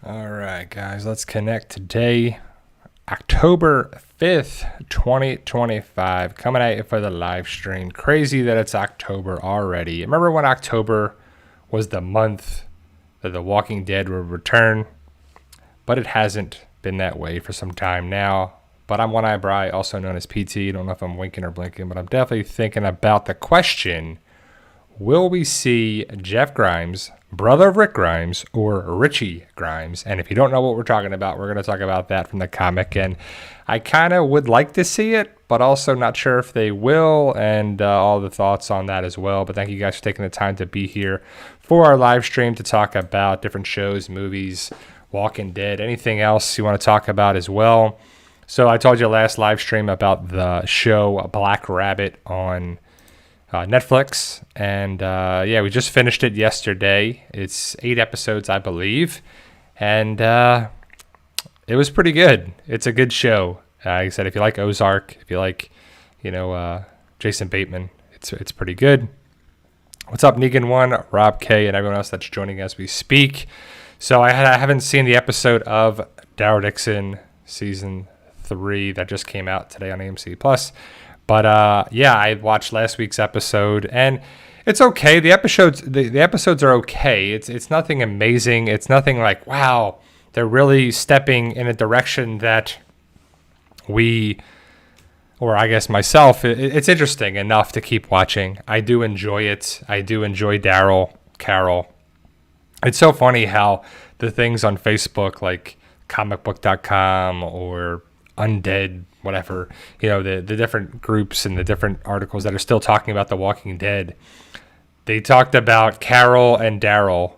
All right, guys, let's connect today, October 5th, 2025. Coming at you for the live stream. Crazy that it's October already. Remember when October was the month that The Walking Dead would return? But it hasn't been that way for some time now. But I'm One Eye Bry, also known as PT. Don't know if I'm winking or blinking, but I'm definitely thinking about the question: will we see Jeff Grimes, brother of Rick Grimes, or Richie Grimes? And if you don't know what we're talking about, we're going to talk about that from the comic. And I kind of would like to see it, but also not sure if they will, and all the thoughts on that as well. But thank you guys for taking the time to be here for our live stream to talk about different shows, movies, Walking Dead, anything else you want to talk about as well. So I told you last live stream about the show Black Rabbit on Netflix, and we just finished it yesterday. It's 8 episodes, I believe, and it was pretty good. It's a good show. Like I said, if you like Ozark, if you like, Jason Bateman, it's pretty good. What's up, Negan1, Rob K, and everyone else that's joining as we speak? So I haven't seen the episode of Daryl Dixon season 3 that just came out today on AMC Plus. But I watched last week's episode, and it's okay. The episodes are okay. It's nothing amazing. It's nothing like, wow, they're really stepping in a direction that I guess myself, it's interesting enough to keep watching. I do enjoy it. I do enjoy Daryl, Carol. It's so funny how the things on Facebook like comicbook.com or Undead, whatever, the different groups and the different articles that are still talking about The Walking Dead, they talked about Carol and Daryl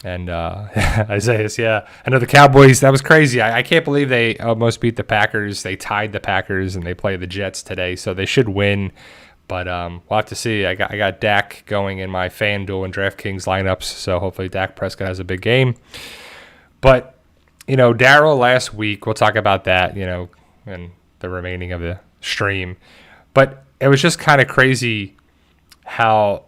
and Isaiah. Yeah, I know the Cowboys, that was crazy. I can't believe they almost beat the Packers. They tied the Packers and they play the Jets today, so they should win. But we'll have to see. I got Dak going in my FanDuel and DraftKings lineups, so hopefully Dak Prescott has a big game. But, Daryl last week, we'll talk about that, and the remaining of the stream. But it was just kind of crazy how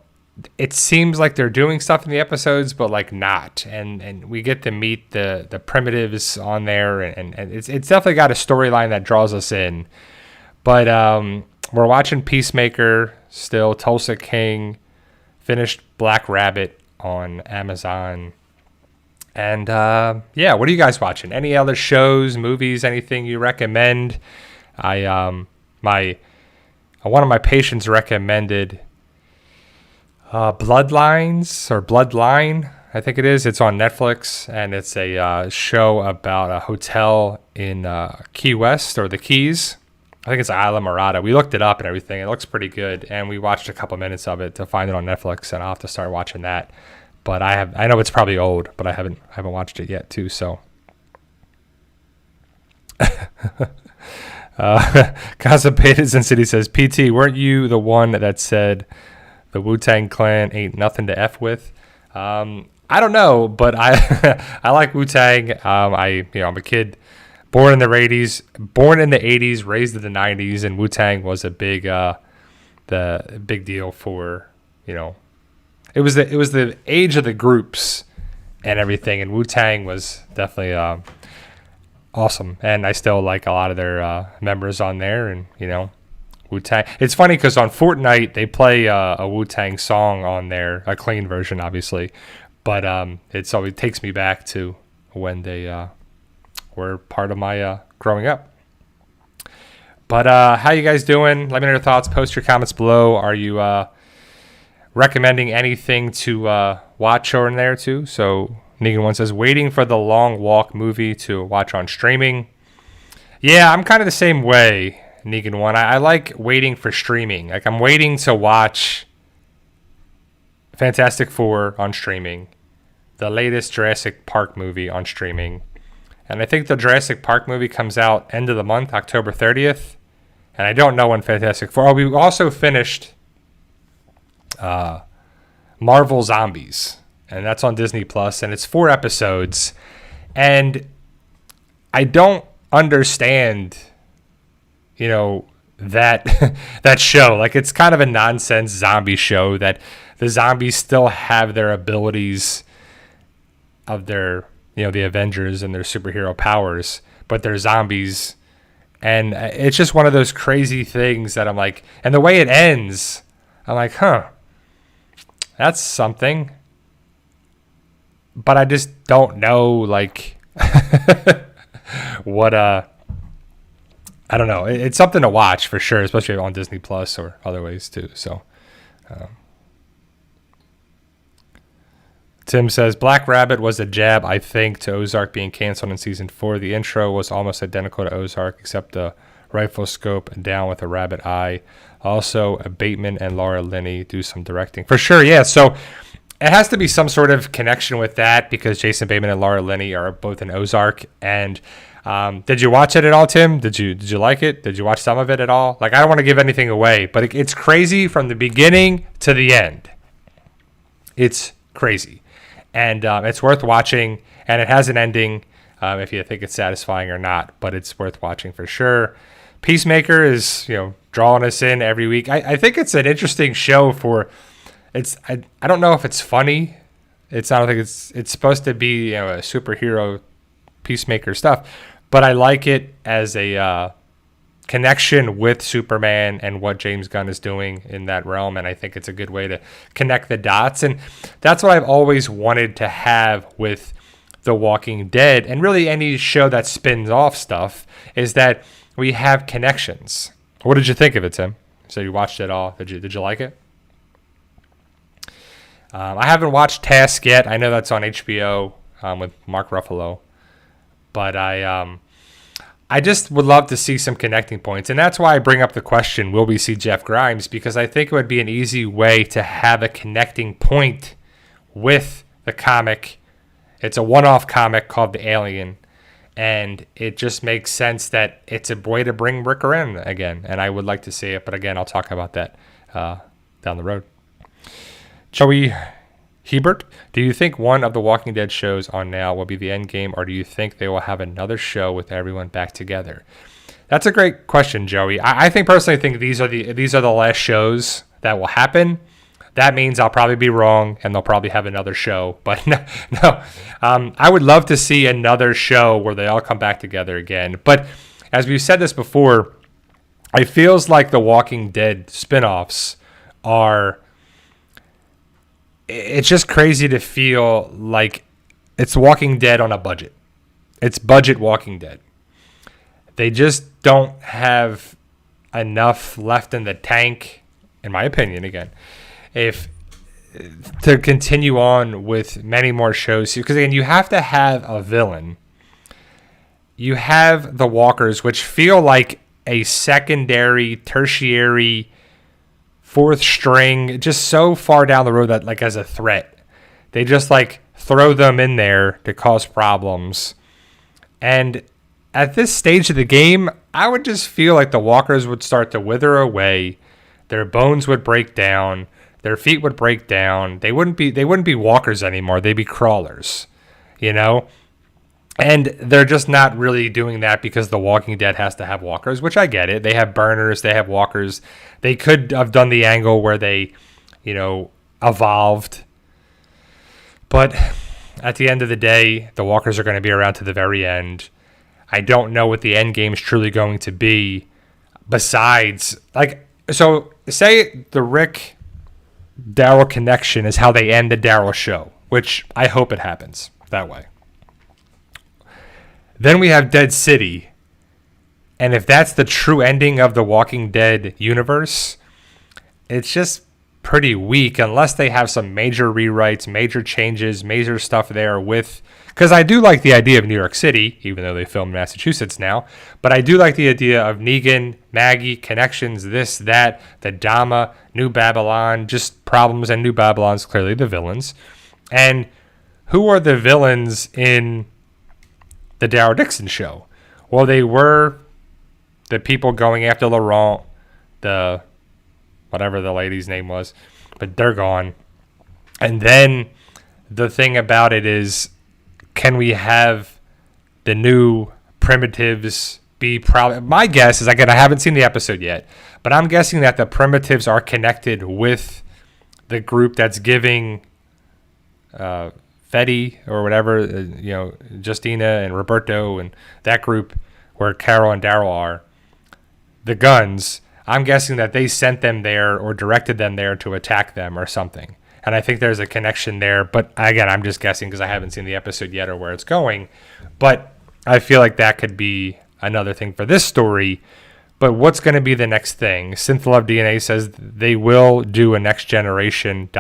it seems like they're doing stuff in the episodes, but like not. And we get to meet the primitives on there, and it's definitely got a storyline that draws us in. But we're watching Peacemaker still, Tulsa King, finished Black Rabbit on Amazon. And what are you guys watching? Any other shows, movies, anything you recommend? One of my patients recommended Bloodlines or Bloodline, I think it is. It's on Netflix, and it's a show about a hotel in Key West or the Keys. I think it's Isla Morada. We looked it up and everything. It looks pretty good, and we watched a couple minutes of it to find it on Netflix, and I'll have to start watching that. But I know it's probably old, but I haven't watched it yet too. So, Constipated Sin City says, PT, weren't you the one that said the Wu-Tang Clan ain't nothing to F with? I don't know, but I like Wu-Tang. I'm a kid born in the 80s, raised in the 90s, and Wu-Tang was a big deal for, It was the age of the groups and everything, and Wu-Tang was definitely awesome. And I still like a lot of their members on there, and Wu-Tang. It's funny because on Fortnite they play a Wu-Tang song on there, a clean version, obviously, but it always takes me back to when they were part of my growing up. But how you guys doing? Let me know your thoughts. Post your comments below. Are you recommending anything to watch over there too? So Negan1 says, waiting for the Long Walk movie to watch on streaming. Yeah, I'm kind of the same way, Negan1. I like waiting for streaming. Like, I'm waiting to watch Fantastic Four on streaming, the latest Jurassic Park movie on streaming. And I think the Jurassic Park movie comes out end of the month, October 30th. And I don't know when Fantastic Four. Oh, we also finished Marvel Zombies, and that's on Disney Plus, and it's 4 episodes, and I don't understand that that show. Like, it's kind of a nonsense zombie show that the zombies still have their abilities of their the Avengers and their superhero powers, but they're zombies. And it's just one of those crazy things that I'm like, and the way it ends, I'm like, huh, that's something. But I just don't know, like, what, I don't know. It's something to watch for sure, especially on Disney Plus or other ways too. So, Tim says, Black Rabbit was a jab, I think, to Ozark being canceled in season 4. The intro was almost identical to Ozark, except the rifle scope down with a rabbit eye. Also, Bateman and Laura Linney do some directing. For sure, yeah. So it has to be some sort of connection with that because Jason Bateman and Laura Linney are both in Ozark. And did you watch it at all, Tim? Did you like it? Did you watch some of it at all? Like, I don't want to give anything away, but it's crazy from the beginning to the end. It's crazy. And it's worth watching, and it has an ending if you think it's satisfying or not, but it's worth watching for sure. Peacemaker is, drawing us in every week. I think it's an interesting show for, I don't know if it's funny. I don't think it's supposed to be, a superhero Peacemaker stuff, but I like it as a connection with Superman and what James Gunn is doing in that realm, and I think it's a good way to connect the dots. And that's what I've always wanted to have with The Walking Dead, and really any show that spins off stuff, is that we have connections. What did you think of it, Tim? So you watched it all. Did you like it? I haven't watched Task yet. I know that's on HBO with Mark Ruffalo, but I just would love to see some connecting points. And that's why I bring up the question, will we see Jeff Grimes? Because I think it would be an easy way to have a connecting point with the comic. It's a one-off comic called The Alien. And it just makes sense that it's a way to bring Rick in again. And I would like to see it. But again, I'll talk about that down the road. Joey Hebert, do you think one of the Walking Dead shows on now will be the end game, or do you think they will have another show with everyone back together? That's a great question, Joey. I personally think these are the last shows that will happen. That means I'll probably be wrong, and they'll probably have another show. But no. I would love to see another show where they all come back together again. But as we've said this before, it feels like the Walking Dead spinoffs are... It's just crazy to feel like it's Walking Dead on a budget. It's budget Walking Dead. They just don't have enough left in the tank, in my opinion, again, to continue on with many more shows. Because, again, you have to have a villain. You have the walkers, which feel like a secondary, tertiary, fourth string, just so far down the road that, like, as a threat, they just like throw them in there to cause problems. And at this stage of the game, I would just feel like the walkers would start to wither away, their bones would break down, their feet would break down. They wouldn't be walkers anymore. They'd be crawlers, And they're just not really doing that because The Walking Dead has to have walkers, which I get it. They have burners, they have walkers. They could have done the angle where they, evolved. But at the end of the day, the walkers are going to be around to the very end. I don't know what the end game is truly going to be besides, so say the Rick Daryl connection is how they end the Daryl show, which I hope it happens that way. Then we have Dead City. And if that's the true ending of the Walking Dead universe, it's just pretty weak unless they have some major rewrites, major changes, major stuff there with... Because I do like the idea of New York City, even though they film Massachusetts now. But I do like the idea of Negan, Maggie, connections, this, that, the Dama, New Babylon, just problems, and New Babylon's clearly the villains. And who are the villains in the Daryl Dixon show? Well, they were the people going after Laurent, the whatever the lady's name was, but they're gone. And then the thing about it is, can we have the new Primitives be probably... My guess is, again, I haven't seen the episode yet, but I'm guessing that the Primitives are connected with the group that's giving Fetty or whatever, Justina and Roberto and that group where Carol and Daryl are, the guns, I'm guessing that they sent them there or directed them there to attack them or something. And I think there's a connection there. But again, I'm just guessing because I haven't seen the episode yet or where it's going. But I feel like that could be another thing for this story. But what's going to be the next thing? Synth Love DNA says they will do a next generation ...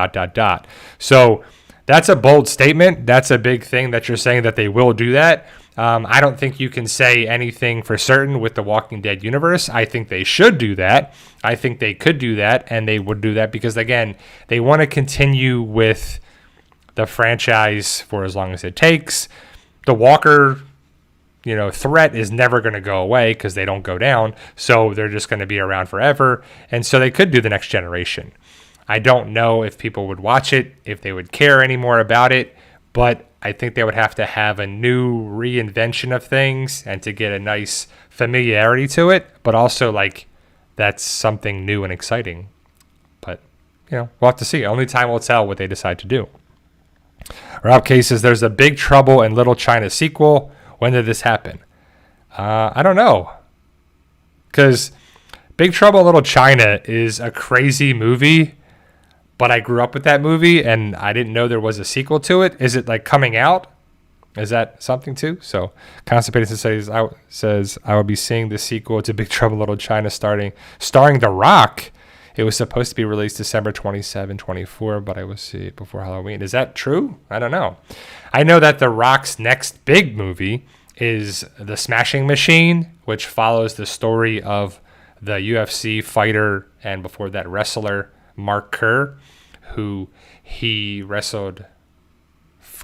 So that's a bold statement. That's a big thing that you're saying that they will do that. I don't think you can say anything for certain with the Walking Dead universe. I think they should do that. I think they could do that, and they would do that because, again, they want to continue with the franchise for as long as it takes. The Walker, threat is never going to go away because they don't go down. So they're just going to be around forever. And so they could do the next generation. I don't know if people would watch it, if they would care anymore about it, but I think they would have to have a new reinvention of things and to get a nice familiarity to it, but also that's something new and exciting. But, we'll have to see. Only time will tell what they decide to do. Rob K says there's a Big Trouble in Little China sequel. When did this happen? I don't know. Because Big Trouble in Little China is a crazy movie, but I grew up with that movie and I didn't know there was a sequel to it. Is it coming out? Is that something too? So Constipated says I will be seeing the sequel to Big Trouble in Little China starring The Rock. It was supposed to be released December 27, 24, but I will see it before Halloween. Is that true? I don't know. I know that The Rock's next big movie is The Smashing Machine, which follows the story of the UFC fighter and before that wrestler Mark Kerr, who he wrestled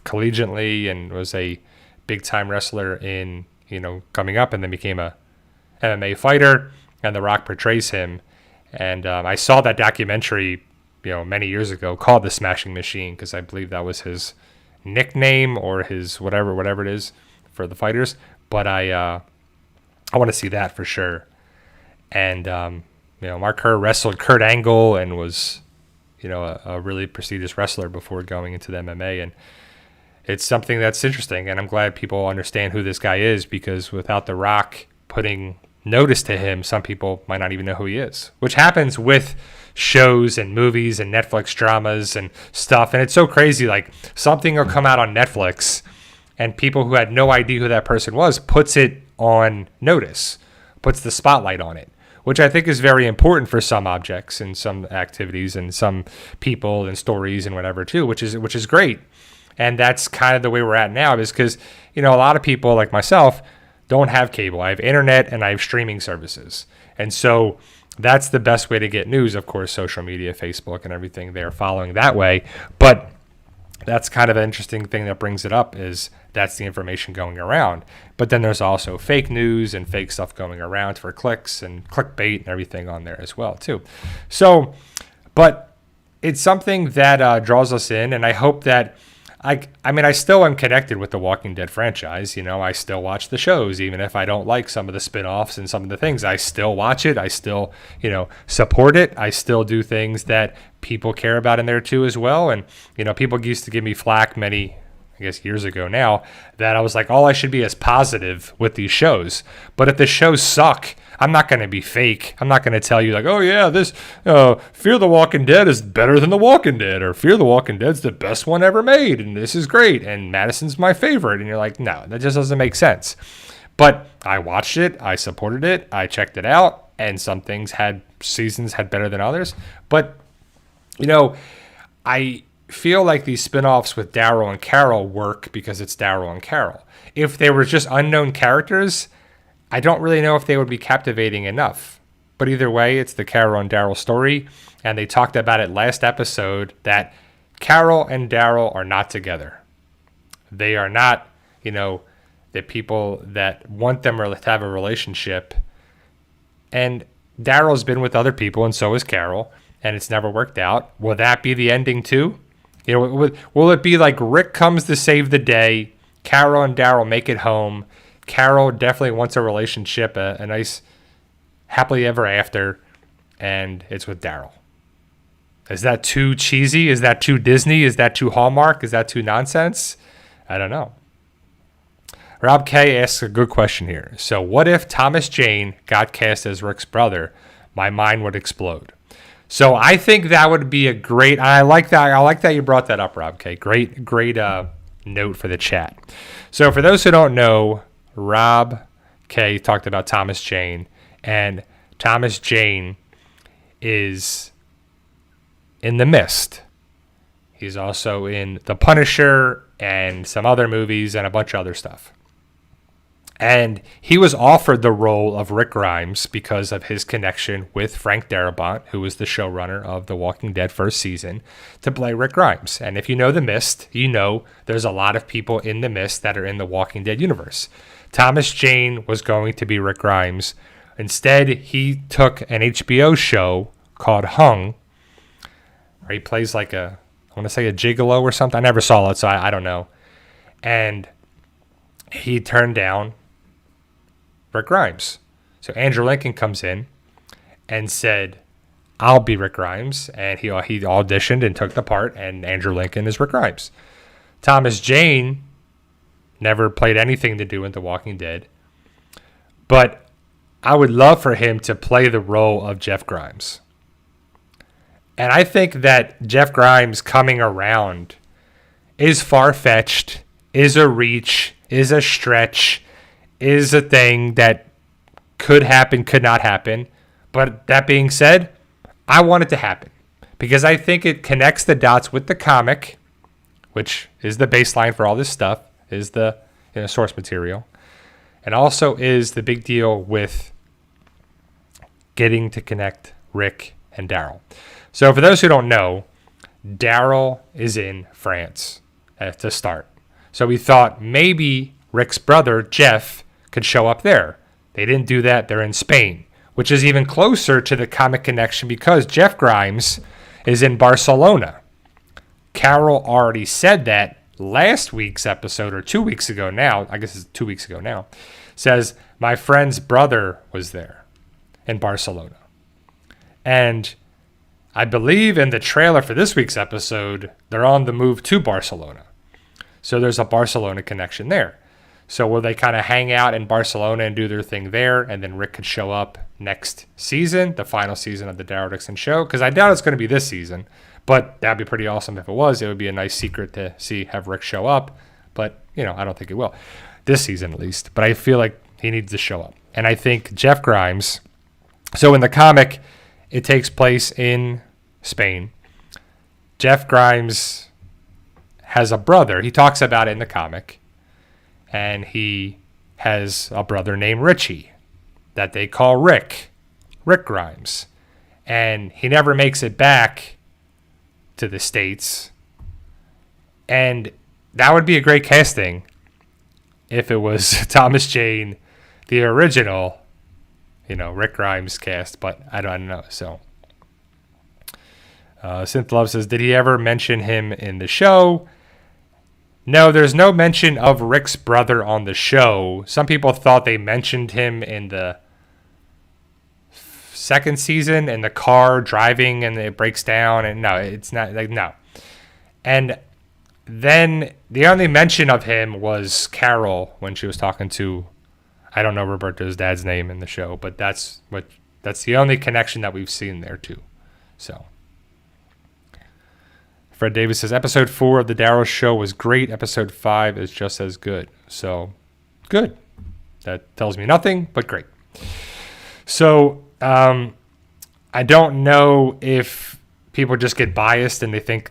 collegiately and was a big-time wrestler in, coming up, and then became a MMA fighter, and The Rock portrays him. And I saw that documentary, many years ago called The Smashing Machine because I believe that was his nickname or his whatever it is for the fighters. But I want to see that for sure. And, Mark Kerr wrestled Kurt Angle and was, a really prestigious wrestler before going into the MMA. And it's something that's interesting. And I'm glad people understand who this guy is because without The Rock putting notice to him, some people might not even know who he is, which happens with shows and movies and Netflix dramas and stuff. And it's so crazy. Something will come out on Netflix and people who had no idea who that person was puts it on notice, puts the spotlight on it, which I think is very important for some objects and some activities and some people and stories and whatever too, which is great. And that's kind of the way we're at now is because, a lot of people like myself don't have cable. I have internet and I have streaming services. And so that's the best way to get news. Of course, social media, Facebook and everything, they're following that way. But that's kind of an interesting thing that brings it up is that's the information going around. But then there's also fake news and fake stuff going around for clicks and clickbait and everything on there as well too. So, but it's something that draws us in, and I hope that I still am connected with the Walking Dead franchise. I still watch the shows, even if I don't like some of the spinoffs and some of the things. I still watch it. I still, support it. I still do things that people care about in there too as well. And, people used to give me flack many, years ago now, that I was like, all I should be is positive with these shows. But if the shows suck, I'm not going to be fake. I'm not going to tell you oh yeah, this Fear the Walking Dead is better than The Walking Dead, or Fear the Walking Dead's the best one ever made, and this is great, and Madison's my favorite. And you're like, no, that just doesn't make sense. But I watched it, I supported it, I checked it out, and some things seasons had better than others. But, I feel like these spinoffs with Daryl and Carol work because it's Daryl and Carol. If they were just unknown characters, I don't really know if they would be captivating enough. But either way, it's the Carol and Daryl story. And they talked about it last episode that Carol and Daryl are not together. They are not, the people that want them to have a relationship. And Daryl's been with other people, and so is Carol, and it's never worked out. Will that be the ending too? Will it be like Rick comes to save the day, Carol and Daryl make it home, Carol definitely wants a relationship, a nice happily ever after, and it's with Daryl. Is that too cheesy? Is that too Disney? Is that too Hallmark? Is that too nonsense? I don't know. Rob K asks a good question here. So what if Thomas Jane got cast as Rick's brother? My mind would explode. So I think that would be a great, I like that you brought that up, Rob K. Great note for the chat. So for those who don't know, Rob K talked about Thomas Jane, and Thomas Jane is in The Mist. He's also in The Punisher and some other movies and a bunch of other stuff. And he was offered the role of Rick Grimes because of his connection with Frank Darabont, who was the showrunner of The Walking Dead first season, to play Rick Grimes. And if you know The Mist, you know there's a lot of people in The Mist that are in the Walking Dead universe. Thomas Jane was going to be Rick Grimes. Instead, he took an HBO show called Hung, where he plays like I want to say a gigolo or something. I never saw it, so I don't know. And he turned down Rick Grimes. So Andrew Lincoln comes in and said, I'll be Rick Grimes. And he auditioned and took the part, and Andrew Lincoln is Rick Grimes. Thomas Jane never played anything to do with The Walking Dead. But I would love for him to play the role of Jeff Grimes. And I think that Jeff Grimes coming around is far-fetched, is a reach, is a stretch, is a thing that could happen, could not happen. But that being said, I want it to happen because I think it connects the dots with the comic, which is the baseline for all this stuff, is the source material, and also is the big deal with getting to connect Rick and Daryl. So for those who don't know, Daryl is in France to start. So we thought maybe Rick's brother, Jeff, could show up there. They didn't do that. They're in Spain, which is even closer to the comic connection because Jeff Grimes is in Barcelona. Carol already said that last week's episode, or 2 weeks ago now. I guess it's 2 weeks ago now. Says, my friend's brother was there in Barcelona. And I believe in the trailer for this week's episode, they're on the move to Barcelona. So there's a Barcelona connection there. So will they kind of hang out in Barcelona and do their thing there, and then Rick could show up next season, the final season of the Daryl Dixon show? Because I doubt it's going to be this season, but that'd be pretty awesome if it was. It would be a nice secret to have Rick show up, but I don't think it will. This season at least. But I feel like he needs to show up. And I think Jeff Grimes, so in the comic, it takes place in Spain. Jeff Grimes has a brother. He talks about it in the comic. And he has a brother named Richie that they call Rick Grimes. And he never makes it back to the States. And that would be a great casting if it was Thomas Jane, the original, Rick Grimes cast. But I don't know. So Synth Love says, did he ever mention him in the show? No, there's no mention of Rick's brother on the show. Some people thought they mentioned him in the second season in the car driving and it breaks down. And no, it's not no. And then the only mention of him was Carol when she was talking to, I don't know Roberto's dad's name in the show, but that's the only connection that we've seen there too. So. Fred Davis says, episode 4 of the Daryl Show was great. Episode 5 is just as good. So, good. That tells me nothing, but great. So, I don't know if people just get biased and they think,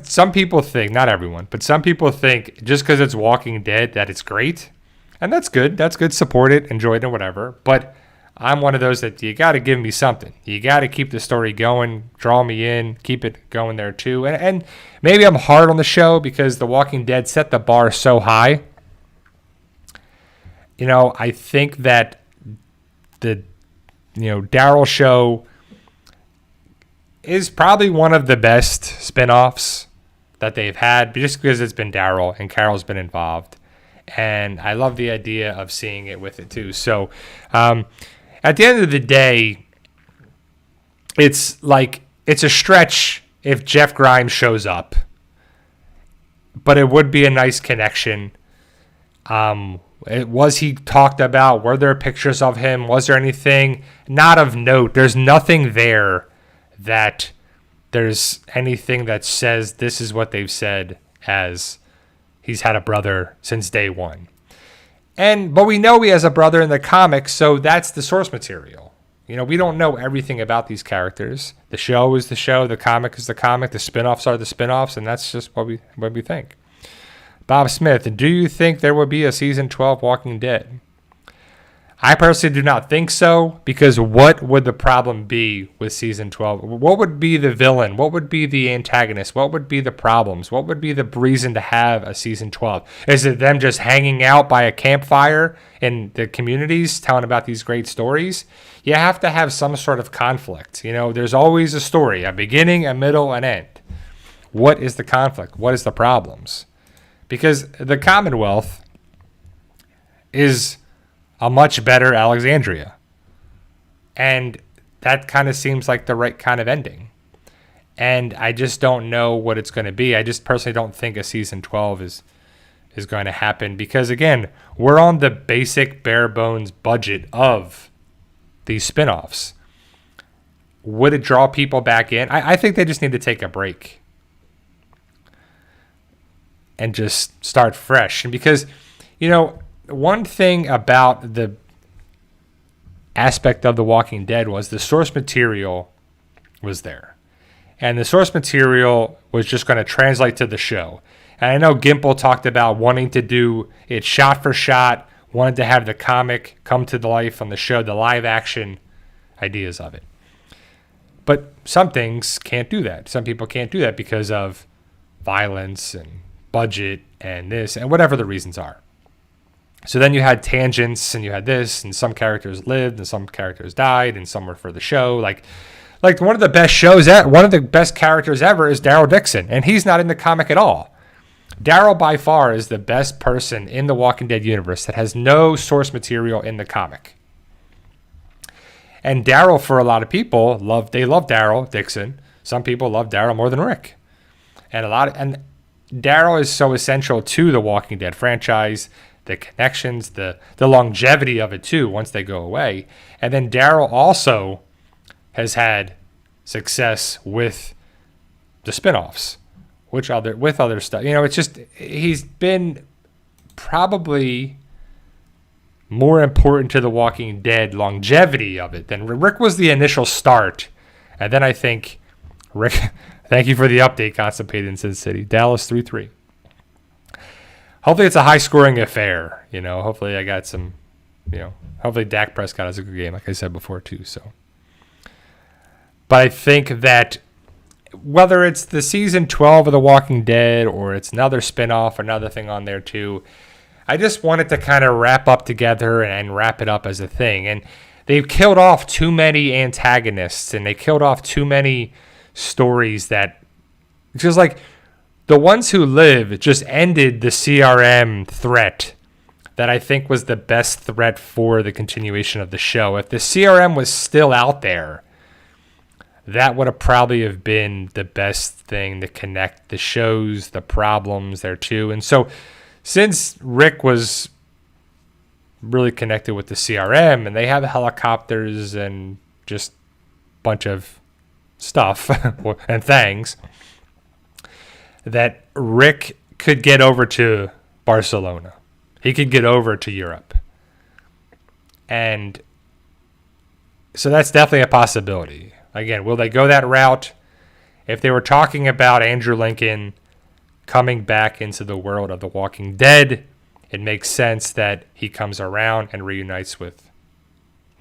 some people think, not everyone, but some people think just because it's Walking Dead that it's great. And that's good. That's good. Support it, enjoy it, and whatever. But I'm one of those that you got to give me something. You got to keep the story going, draw me in, keep it going there too. And maybe I'm hard on the show because The Walking Dead set the bar so high. I think that the Daryl Show is probably one of the best spinoffs that they've had just because it's been Daryl and Carol's been involved. And I love the idea of seeing it with it too. So, at the end of the day, it's like it's a stretch if Jeff Grimes shows up, but it would be a nice connection. Was he talked about? Were there pictures of him? Was there anything? Not of note. There's nothing there that there's anything that says this is what they've said as he's had a brother since day one. But we know he has a brother in the comics, so that's the source material. You know, we don't know everything about these characters. The show is the show, the comic is the comic, the spin-offs are the spin-offs, and that's just what we think. Bob Smith, do you think there will be a season 12 Walking Dead? I personally do not think so, because what would the problem be with season 12? What would be the villain? What would be the antagonist? What would be the problems? What would be the reason to have a season 12? Is it them just hanging out by a campfire in the communities telling about these great stories? You have to have some sort of conflict. You know, there's always a story, a beginning, a middle, an end. What is the conflict? What is the problems? Because the Commonwealth is a much better Alexandria. And that kind of seems like the right kind of ending. And I just don't know what it's going to be. I just personally don't think a season 12 is going to happen. Because, again, we're on the basic bare bones budget of these spinoffs. Would it draw people back in? I think they just need to take a break and just start fresh. And because, you know, one thing about the aspect of The Walking Dead was the source material was there. And the source material was just going to translate to the show. And I know Gimple talked about wanting to do it shot for shot, wanted to have the comic come to life on the show, the live action ideas of it. But some things can't do that. Some people can't do that because of violence and budget and this and whatever the reasons are. So then you had tangents and you had this, and some characters lived and some characters died and some were for the show. Like one of the best shows, one of the best characters ever is Daryl Dixon, and he's not in the comic at all. Daryl by far is the best person in the Walking Dead universe that has no source material in the comic. And Daryl, for a lot of people, love Daryl Dixon. Some people love Daryl more than Rick. And Daryl is so essential to the Walking Dead franchise, the connections, the longevity of it too, once they go away. And then Daryl also has had success with the spinoffs, with other stuff. You know, it's just, he's been probably more important to the Walking Dead longevity of it than Rick was the initial start. And then I think Rick, thank you for the update, Constipated in Sin City. Dallas 3-3. Hopefully it's a high-scoring affair. You know, hopefully I got some, you know, hopefully Dak Prescott has a good game, like I said before, too. So, but I think that whether it's the season 12 of The Walking Dead or it's another spinoff, another thing on there, too, I just wanted to kind of wrap up together and wrap it up as a thing. And they've killed off too many antagonists and they killed off too many stories that just like the ones who live just ended the CRM threat that I think was the best threat for the continuation of the show. If the CRM was still out there, that would have probably have been the best thing to connect the shows, the problems there too. And so since Rick was really connected with the CRM and they have helicopters and just a bunch of stuff and things, that Rick could get over to Barcelona. He could get over to Europe. And so that's definitely a possibility. Again, will they go that route? If they were talking about Andrew Lincoln coming back into the world of The Walking Dead, it makes sense that he comes around and reunites with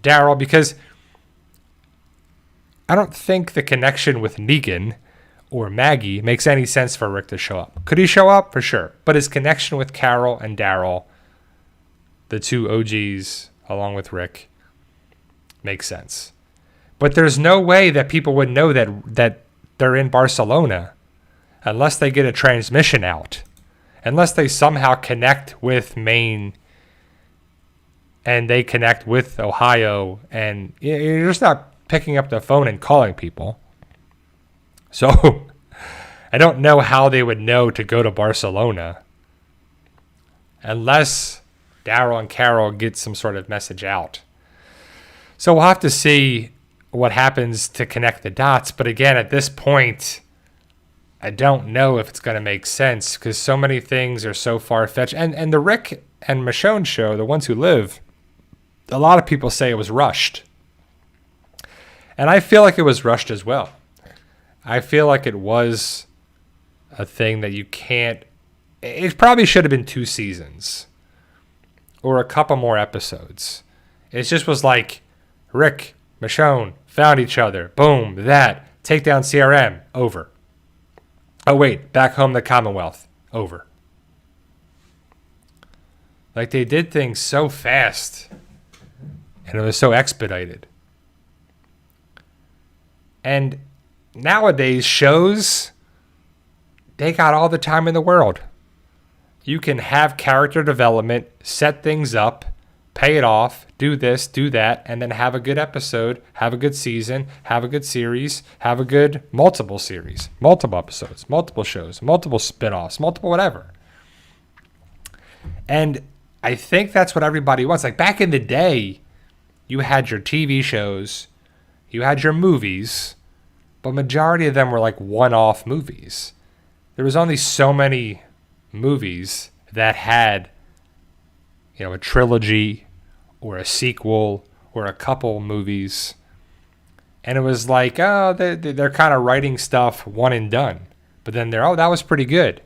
Daryl, because I don't think the connection with Negan or Maggie makes any sense for Rick to show up. Could he show up? For sure. But his connection with Carol and Daryl, the two OGs, along with Rick, makes sense. But there's no way that people would know that they're in Barcelona unless they get a transmission out. Unless they somehow connect with Maine and they connect with Ohio, and you're just not picking up the phone and calling people. So I don't know how they would know to go to Barcelona unless Daryl and Carol get some sort of message out. So we'll have to see what happens to connect the dots. But again, at this point, I don't know if it's going to make sense because so many things are so far-fetched. And the Rick and Michonne show, The Ones Who Live, a lot of people say it was rushed. And I feel like it was rushed as well. I feel like it was a thing that you can't... It probably should have been 2 seasons or a couple more episodes. It just was like, Rick, Michonne, found each other. Boom, that. Take down CRM. Over. Oh, wait. Back home, the Commonwealth. Over. Like, they did things so fast. And it was so expedited. And nowadays, shows, they got all the time in the world. You can have character development, set things up, pay it off, do this, do that, and then have a good episode, have a good season, have a good series, have a good multiple series, multiple episodes, multiple shows, multiple spin-offs, multiple whatever. And I think that's what everybody wants. Like back in the day, you had your TV shows, you had your movies, but majority of them were like one-off movies. There was only so many movies that had, you know, a trilogy or a sequel or a couple movies. And it was like, oh, they're kind of writing stuff one and done. But then they're, oh, that was pretty good.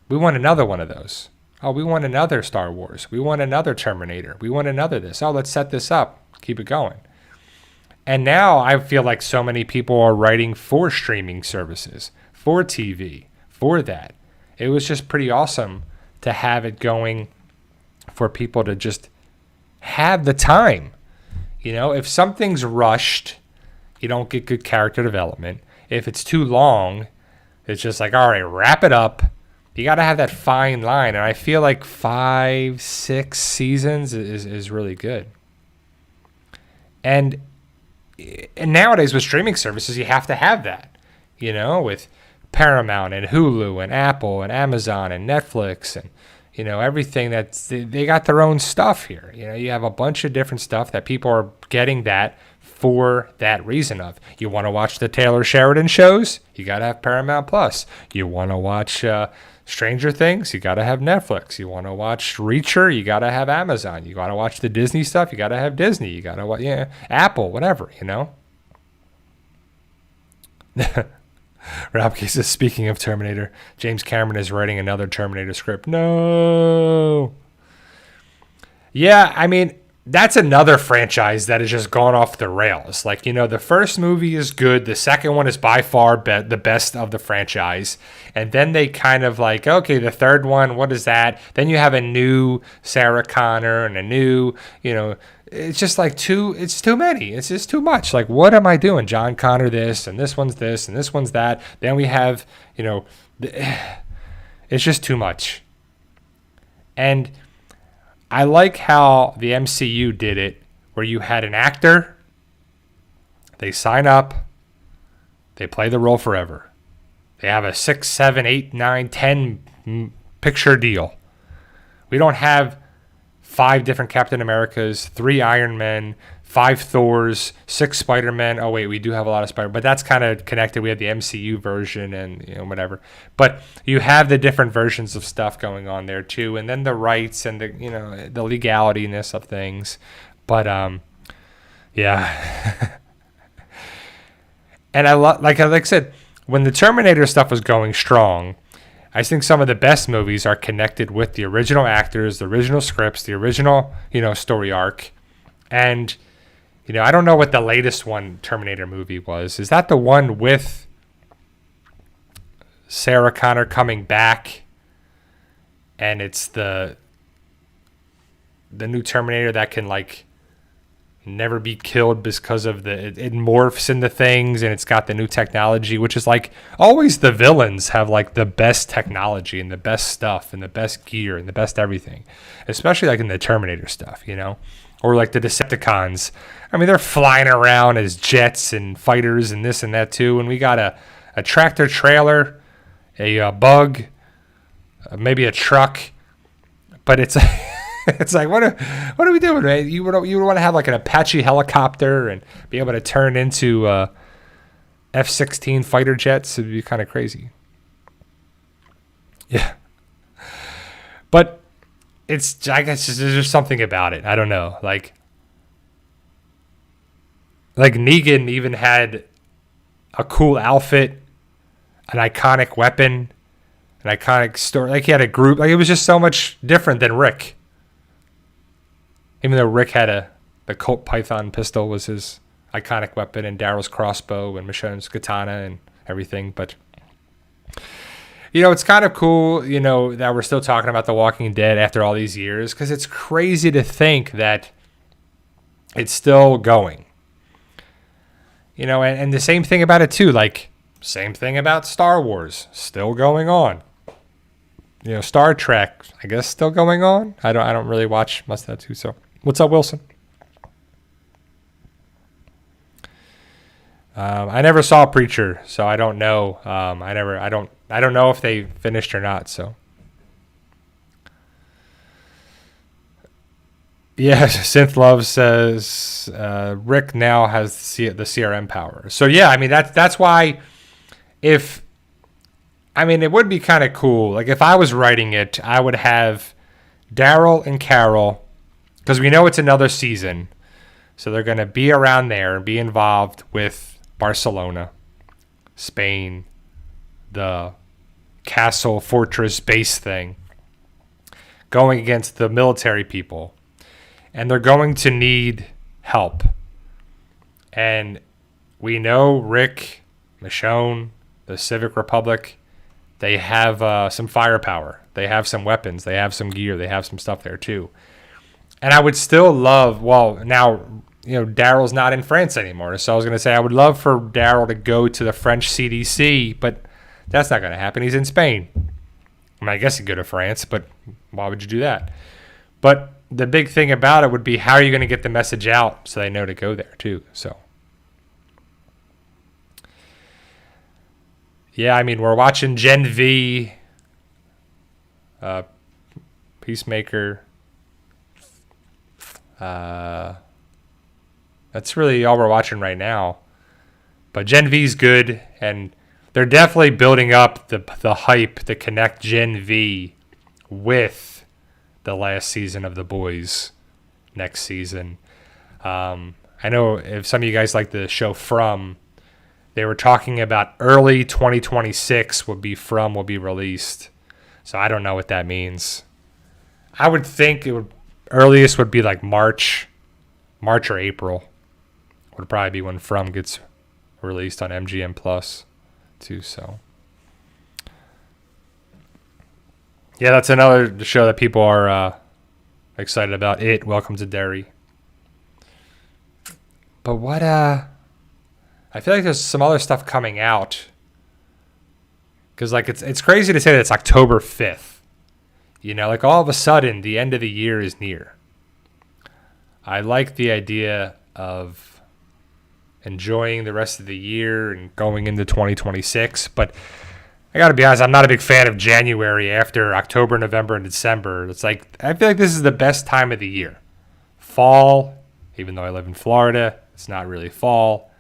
We want another one of those. Oh, we want another Star Wars. We want another Terminator. We want another this. Oh, let's set this up. Keep it going. And now I feel like so many people are writing for streaming services, for TV, for that. It was just pretty awesome to have it going for people to just have the time. You know, if something's rushed, you don't get good character development. If it's too long, it's just like, all right, wrap it up. You got to have that fine line. And I feel like 5, 6 seasons is really good. And nowadays with streaming services, you have to have that, you know, with Paramount and Hulu and Apple and Amazon and Netflix and, you know, everything that's, they got their own stuff here. You know, you have a bunch of different stuff that people are getting that for that reason of. You want to watch the Taylor Sheridan shows? You got to have Paramount Plus. You want to watch Stranger Things? You got to have Netflix. You want to watch Reacher? You got to have Amazon. You got to watch the Disney stuff? You got to have Disney. You got to watch, Apple, whatever, you know? Rob Case says, speaking of Terminator, James Cameron is writing another Terminator script. No. Yeah, I mean, that's another franchise that has just gone off the rails. Like, you know, the first movie is good. The second one is by far the best of the franchise. And then they kind of like, okay, the third one, what is that? Then you have a new Sarah Connor and a new, you know, it's just like it's too many. It's just too much. Like, what am I doing? John Connor this, and this one's this, and this one's that. Then we have, you know, it's just too much. And I like how the MCU did it, where you had an actor, they sign up, they play the role forever. They have a 6, 7, 8, 9, 10 picture deal. We don't have 5 different Captain Americas, 3 Iron Men, 5 Thors, 6 Spider-Men. Oh, wait, we do have a lot of Spider-Men, but that's kind of connected. We have the MCU version and, you know, whatever. But you have the different versions of stuff going on there, too, and then the rights and the, you know, the legalityness of things. But, yeah. And like I said, when the Terminator stuff was going strong, I think some of the best movies are connected with the original actors, the original scripts, the original, you know, story arc. And, you know, I don't know what the latest one Terminator movie was. Is that the one with Sarah Connor coming back? And it's the new Terminator that can, like, never be killed because of it morphs into things, and it's got the new technology, which is like always the villains have like the best technology and the best stuff and the best gear and the best everything, especially like in the Terminator stuff, you know, or like the Decepticons. I mean, they're flying around as jets and fighters and this and that too, and we got a a tractor trailer, a bug, maybe a truck. But it's it's like what are we doing, man? You would want to have like an Apache helicopter and be able to turn into F-16 fighter jets. It'd be kind of crazy. Yeah. But I guess there's just something about it. I don't know. Like Negan even had a cool outfit, an iconic weapon, an iconic story. Like he had a group. Like it was just so much different than Rick. Even though Rick had the Colt Python pistol was his iconic weapon, and Daryl's crossbow and Michonne's katana and everything. But it's kind of cool, that we're still talking about The Walking Dead after all these years, because it's crazy to think that it's still going. And the same thing about it too, like same thing about Star Wars, still going on. Star Trek, I guess still going on. I don't really watch much of that too. So, what's up, Wilson? I never saw Preacher, so I don't know. I don't know if they finished or not. So, yeah, Synth Love says Rick now has the CRM power. So yeah, I mean that's why it would be kind of cool. Like if I was writing it, I would have Daryl and Carol, because we know it's another season, so they're going to be around there and be involved with Barcelona, Spain, the castle, fortress, base thing, going against the military people. And they're going to need help. And we know Rick, Michonne, the Civic Republic, they have some firepower. They have some weapons. They have some gear. They have some stuff there too. And I would still love, now, Daryl's not in France anymore. So I was going to say I would love for Daryl to go to the French CDC, but that's not going to happen. He's in Spain. I guess he'd go to France, but why would you do that? But the big thing about it would be, how are you going to get the message out so they know to go there too? So, yeah, we're watching Gen V, Peacemaker. That's really all we're watching right now. But Gen V's good, and they're definitely building up the hype to connect Gen V with the last season of The Boys next season. I know if some of you guys like the show From, they were talking about early 2026 will be released. So I don't know what that means. I would think earliest would be like March or April would probably be when From gets released on MGM Plus too. So yeah, that's another show that people are excited about. Welcome to Derry. But what I feel like there's some other stuff coming out, because like it's crazy to say that it's October 5th. Like all of a sudden the end of the year is near. I like the idea of enjoying the rest of the year and going into 2026, but I got to be honest, I'm not a big fan of January after October, November, and December. It's like, I feel like this is the best time of the year. Fall, even though I live in Florida, it's not really fall.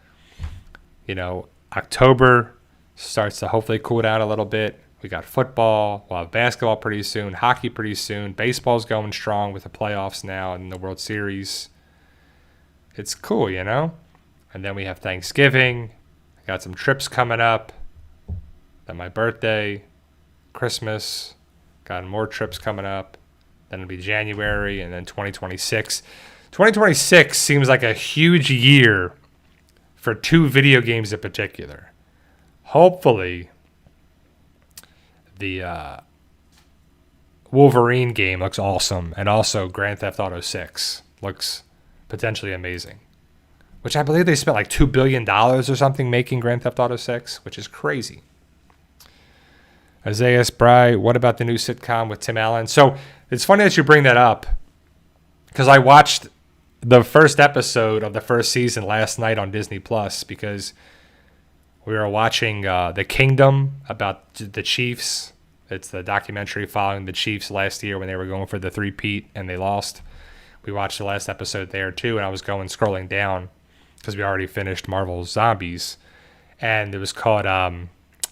October starts to hopefully cool down a little bit. We got football. We'll have basketball pretty soon, hockey pretty soon. Baseball's going strong with the playoffs now and the World Series. It's cool, And then we have Thanksgiving. I got some trips coming up. Then my birthday, Christmas, got more trips coming up. Then it'll be January, and then 2026. 2026 seems like a huge year for two video games in particular. Hopefully, the Wolverine game looks awesome, and also Grand Theft Auto 6 looks potentially amazing. Which I believe they spent like $2 billion or something making Grand Theft Auto 6, which is crazy. Isaiah Spry, what about the new sitcom with Tim Allen? So it's funny that you bring that up, because I watched the first episode of the first season last night on Disney Plus, because We were watching The Kingdom about the Chiefs. It's the documentary following the Chiefs last year when they were going for the three-peat and they lost. We watched the last episode there too, and I was scrolling down because we already finished Marvel's Zombies, and it was called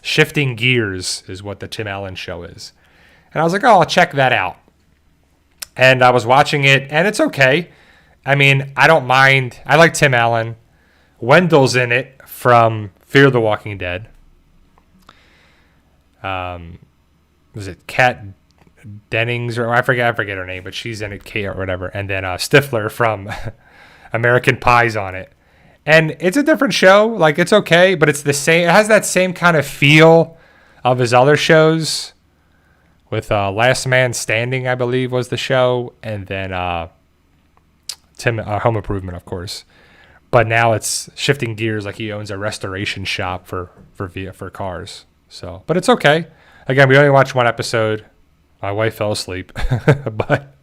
Shifting Gears is what the Tim Allen show is. And I was like, oh, I'll check that out. And I was watching it, and it's okay. I mean, I don't mind. I like Tim Allen. Wendell's in it from Fear the Walking Dead. Was it Kat Dennings, or I forget her name, but she's in it, Kate or whatever. And then Stifler from American Pie's on it. And it's a different show. Like, it's okay, but it's the same. It has that same kind of feel of his other shows. With Last Man Standing, I believe, was the show, and then Home Improvement, of course. But now it's shifting gears, like he owns a restoration shop for cars. So, but it's okay. Again, we only watched one episode. My wife fell asleep, but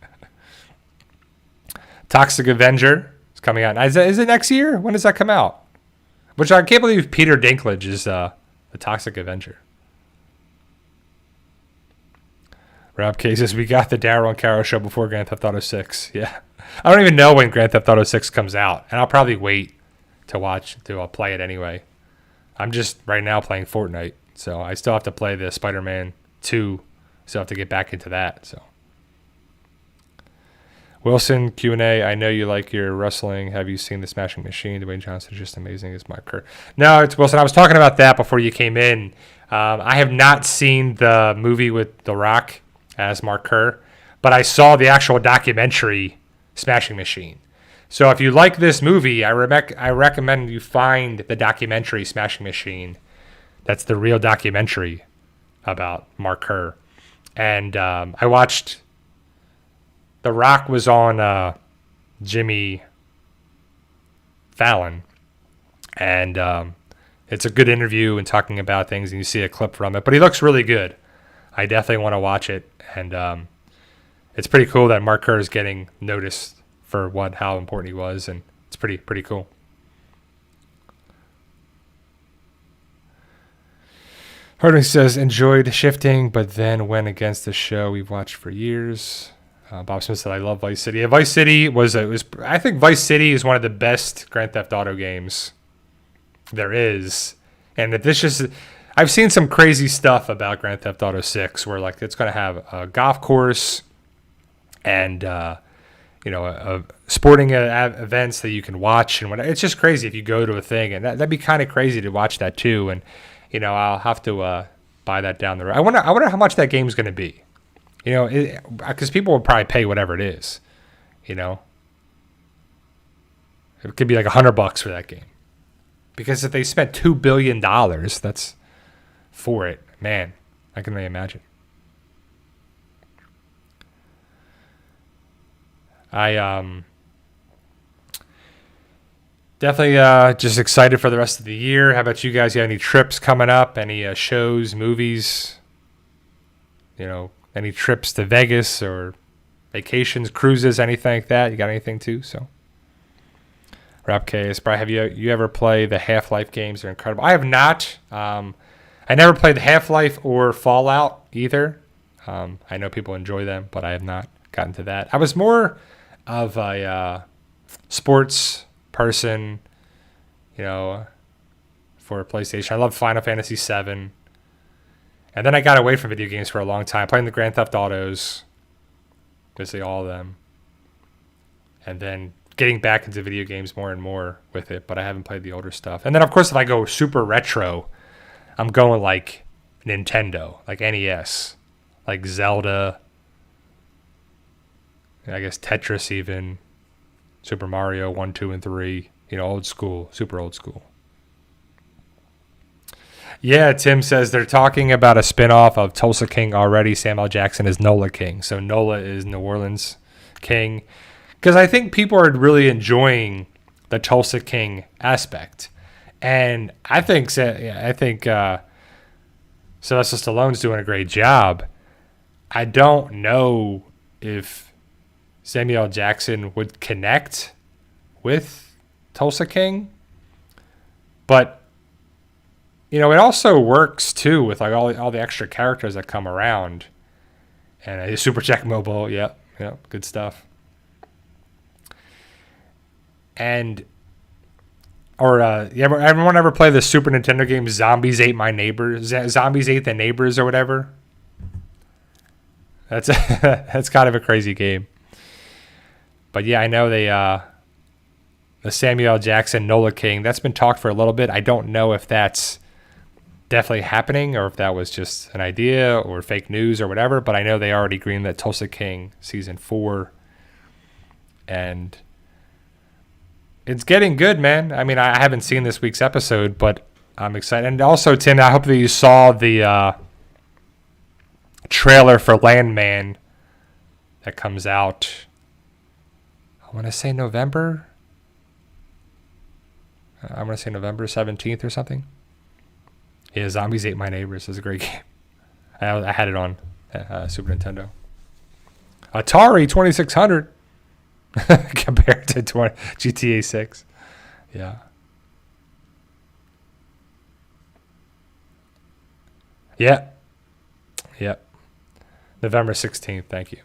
Toxic Avenger is coming out. Is it next year? When does that come out? Which I can't believe Peter Dinklage is the Toxic Avenger. Rob K says, we got the Daryl and Caro show before Grand Theft Auto 6. Yeah. I don't even know when Grand Theft Auto 6 comes out. And I'll probably wait to play it anyway. I'm just right now playing Fortnite. So I still have to play the Spider-Man 2. Still have to get back into that. So Wilson, Q&A, I know you like your wrestling. Have you seen The Smashing Machine? Dwayne Johnson is just amazing as Mark Kerr. No, it's Wilson. I was talking about that before you came in. I have not seen the movie with The Rock as Mark Kerr, but I saw the actual documentary Smashing Machine. So if you like this movie, I recommend you find the documentary Smashing Machine. That's the real documentary about Mark Kerr. And I watched, The Rock was on Jimmy Fallon, and it's a good interview and talking about things, and you see a clip from it, but he looks really good. I definitely want to watch it, and it's pretty cool that Mark Kerr is getting noticed for how important he was, and it's pretty cool. Harding says, enjoyed Shifting, but then went against the show we've watched for years. Bob Smith said, I love Vice City. Yeah, Vice City I think Vice City is one of the best Grand Theft Auto games there is, and that this just... I've seen some crazy stuff about Grand Theft Auto 6 where like it's going to have a golf course and sporting events that you can watch, and it's just crazy if you go to a thing, and that'd be kind of crazy to watch that too. And I'll have to buy that down the road. I wonder how much that game's going to be. Because people will probably pay whatever it is. It could be like $100 for that game. Because if they spent $2 billion, that's for it, man, I can only imagine. I definitely just excited for the rest of the year. How about you guys? You have any trips coming up? Any shows, movies? Any trips to Vegas or vacations, cruises, anything like that? You got anything too? So, Rap K, have you ever played the Half-Life games? They're incredible. I have not. I never played the Half-Life or Fallout either. I know people enjoy them, but I have not gotten to that. I was more of a sports person, for PlayStation. I love Final Fantasy VII. And then I got away from video games for a long time, playing the Grand Theft Autos, basically all of them. And then getting back into video games more and more with it, but I haven't played the older stuff. And then, of course, if I go super retro, I'm going like Nintendo, like NES, like Zelda, I guess Tetris even, Super Mario 1, 2, and 3, old school, super old school. Yeah, Tim says they're talking about a spinoff of Tulsa King already. Samuel Jackson is Nola King. So Nola is New Orleans King. Because I think people are really enjoying the Tulsa King aspect. And I think Sylvester Stallone's doing a great job. I don't know if Samuel Jackson would connect with Tulsa King, but you know, it also works too with like all the extra characters that come around. And a Super Check Mobile, yep, good stuff. And everyone ever play the Super Nintendo game Zombies Ate My Neighbors? Zombies Ate the Neighbors or whatever? That's that's kind of a crazy game. But yeah, I know the Samuel L. Jackson Nola King, that's been talked for a little bit. I don't know if that's definitely happening or if that was just an idea or fake news or whatever, but I know they already greenlit Tulsa King season 4. And it's getting good, man. I mean, I haven't seen this week's episode, but I'm excited. And also, Tim, I hope that you saw the trailer for Landman that comes out, I want to say November. I want to say November 17th or something. Yeah, Zombies Ate My Neighbors is a great game. I had it on Super Nintendo. Atari 2600 compared to GTA 6. Yeah. Yeah. Yep. November 16th. Thank you.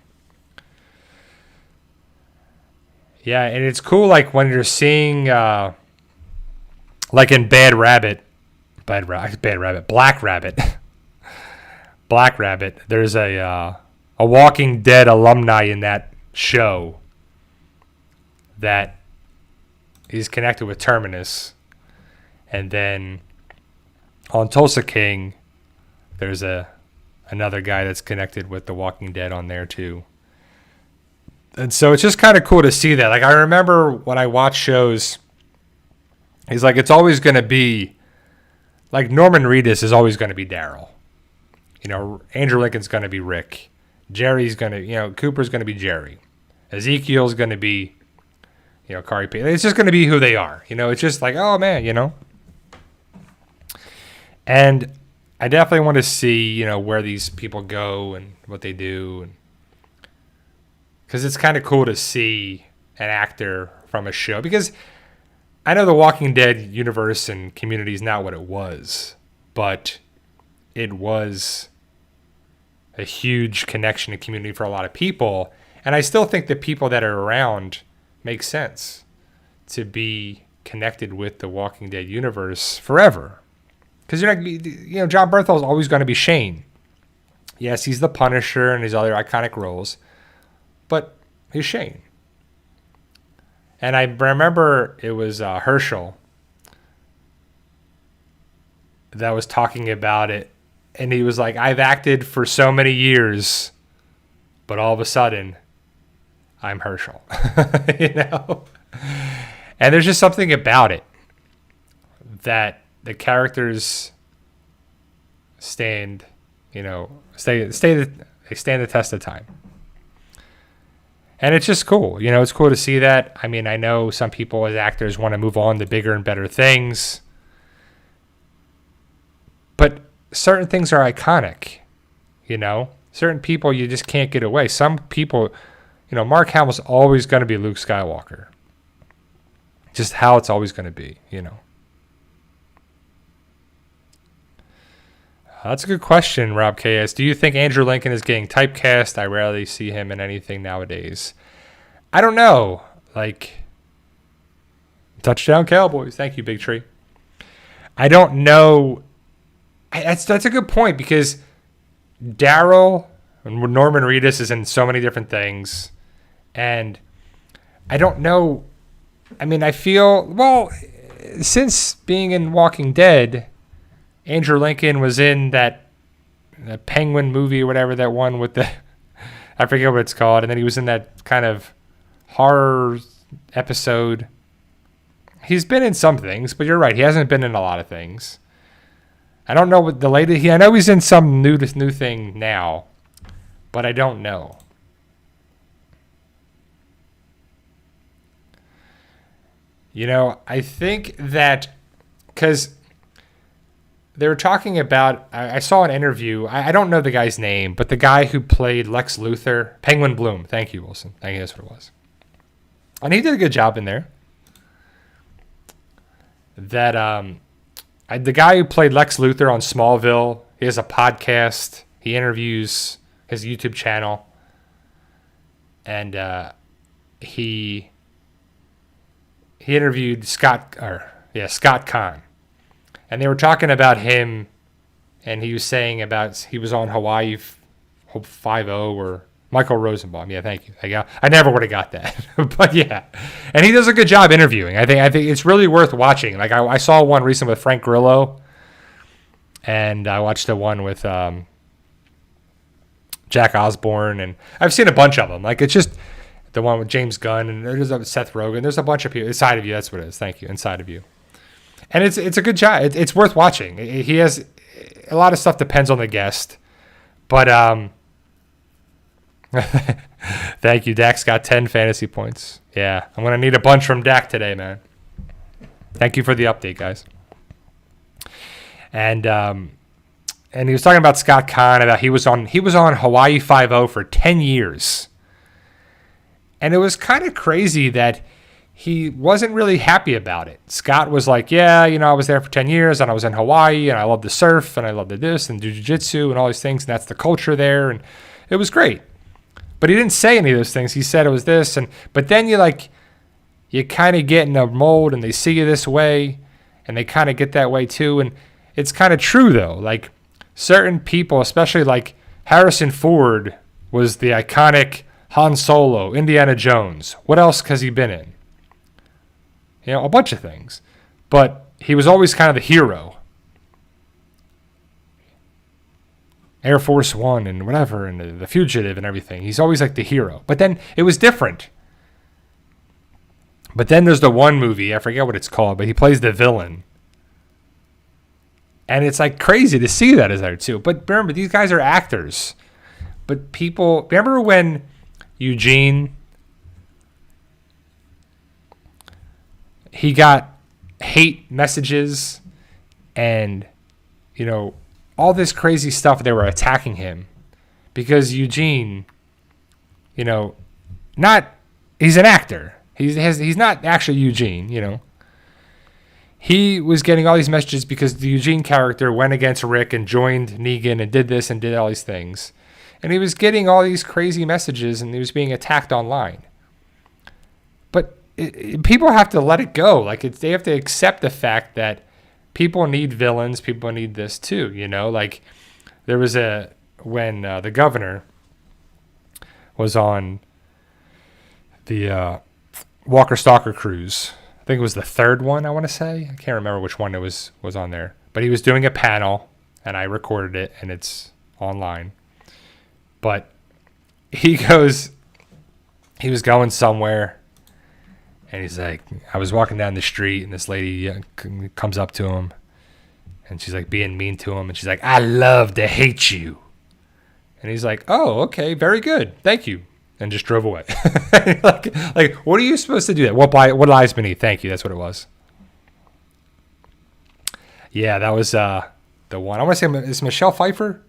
Yeah, and it's cool, like, when you're seeing, like in Black Rabbit, Black Rabbit, there's a Walking Dead alumni in that show that is connected with Terminus. And then on Tulsa King, there's another guy that's connected with The Walking Dead on there too. And so it's just kind of cool to see that. Like, I remember when I watch shows, he's like, it's always going to be, like, Norman Reedus is always going to be Daryl. You know, Andrew Lincoln's going to be Rick. Jerry's going to, Cooper's going to be Jerry. Ezekiel's going to be, Kari P. It's just going to be who they are. It's just like, oh, man, And I definitely want to see, where these people go and what they do. Because it's kind of cool to see an actor from a show. Because I know the Walking Dead universe and community is not what it was. But it was a huge connection and community for a lot of people. And I still think the people that are around make sense to be connected with the Walking Dead universe forever. Because you're not, John Bernthal is always going to be Shane. Yes, he's the Punisher and his other iconic roles, but he's Shane. And I remember it was Herschel that was talking about it, and he was like, I've acted for so many years, but all of a sudden, I'm Herschel. And there's just something about it that the characters stand the test of time. And it's just cool. It's cool to see that. I mean, I know some people as actors want to move on to bigger and better things. But certain things are iconic, Certain people you just can't get away. Some people, Mark Hamill's always going to be Luke Skywalker. Just how it's always going to be, That's a good question, Rob KS. Do you think Andrew Lincoln is getting typecast? I rarely see him in anything nowadays. I don't know. Like, touchdown Cowboys. Thank you, Big Tree. I don't know. That's a good point because Daryl and Norman Reedus is in so many different things. And I don't know. I mean, I feel, well, since being in Walking Dead, Andrew Lincoln was in that Penguin movie or whatever, that one with the, I forget what it's called. And then he was in that kind of horror episode. He's been in some things, but you're right. He hasn't been in a lot of things. I don't know what the latest, I know he's in some new thing now, but I don't know. I think that, because they were talking about, I saw an interview, I don't know the guy's name, but the guy who played Lex Luthor, Penguin Bloom. Thank you, Wilson. I think that's what it was. And he did a good job in there. That, I The guy who played Lex Luthor on Smallville, he has a podcast. He interviews his YouTube channel. And he interviewed Scott Conn. And they were talking about him, and he was saying about he was on Hawaii 5-0 or Michael Rosenbaum. Yeah, thank you. I never would have got that. But yeah. And he does a good job interviewing. I think it's really worth watching. Like I saw one recently with Frank Grillo, and I watched the one with Jack Osborne, and I've seen a bunch of them. Like it's just the one with James Gunn, and there's Seth Rogen. There's a bunch of people. Inside of You, that's what it is. Thank you. Inside of You. And it's a good job. It's worth watching. He has a lot of stuff depends on the guest. But thank you. Dak's got 10 fantasy points. Yeah, I'm going to need a bunch from Dak today, man. Thank you for the update, guys. And he was talking about Scott Conn, about he was on Hawaii 5-0 for 10 years. And it was kind of crazy that he wasn't really happy about it. Scott was like, yeah, I was there for 10 years, and I was in Hawaii, and I love the surf, and I love the this, and jiu-jitsu, and all these things, and that's the culture there, and it was great. But he didn't say any of those things. He said it was this, but then you kind of get in a mold, and they see you this way, and they kind of get that way too, and it's kind of true, though. Like, certain people, especially like Harrison Ford was the iconic Han Solo, Indiana Jones. What else has he been in? A bunch of things. But he was always kind of the hero. Air Force One and whatever, and the Fugitive and everything. He's always like the hero. But then it was different. But then there's the one movie, I forget what it's called, but he plays the villain. And it's like crazy to see that as there too. But remember, these guys are actors. But people, remember when Eugene, he got hate messages and, all this crazy stuff. They were attacking him because Eugene, he's an actor. He's not actually Eugene, He was getting all these messages because the Eugene character went against Rick and joined Negan and did this and did all these things. And he was getting all these crazy messages, and he was being attacked online. But people have to let it go. Like they have to accept the fact that people need villains. People need this too. Like there was when the governor was on the Walker Stalker cruise. I think it was the third one, I want to say. I can't remember which one it was on there. But he was doing a panel, and I recorded it, and it's online. But he was going somewhere, and he's like, I was walking down the street, and this lady comes up to him, and she's like being mean to him, and she's like, I love to hate you. And he's like, oh, okay, very good. Thank you. And just drove away. like, what are you supposed to do? That? What lies beneath? Thank you. That's what it was. Yeah, that was the one. I want to say, is Michelle Pfeiffer?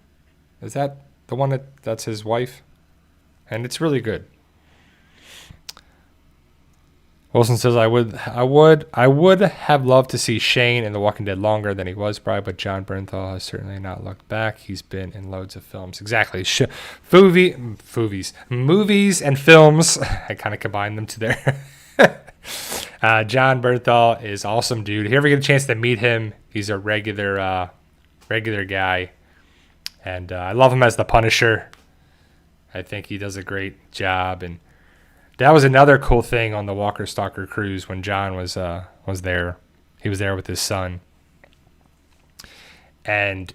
Is that the one that's his wife? And it's really good. Wilson says, I would have loved to see Shane in The Walking Dead longer than he was, probably, but John Bernthal has certainly not looked back. He's been in loads of films. Exactly. Movies and films. I kind of combined them to there. John Bernthal is awesome, dude. If you ever get a chance to meet him, he's a regular guy. And I love him as the Punisher. I think he does a great job, and that was another cool thing on the Walker Stalker cruise when John was there. He was there with his son. And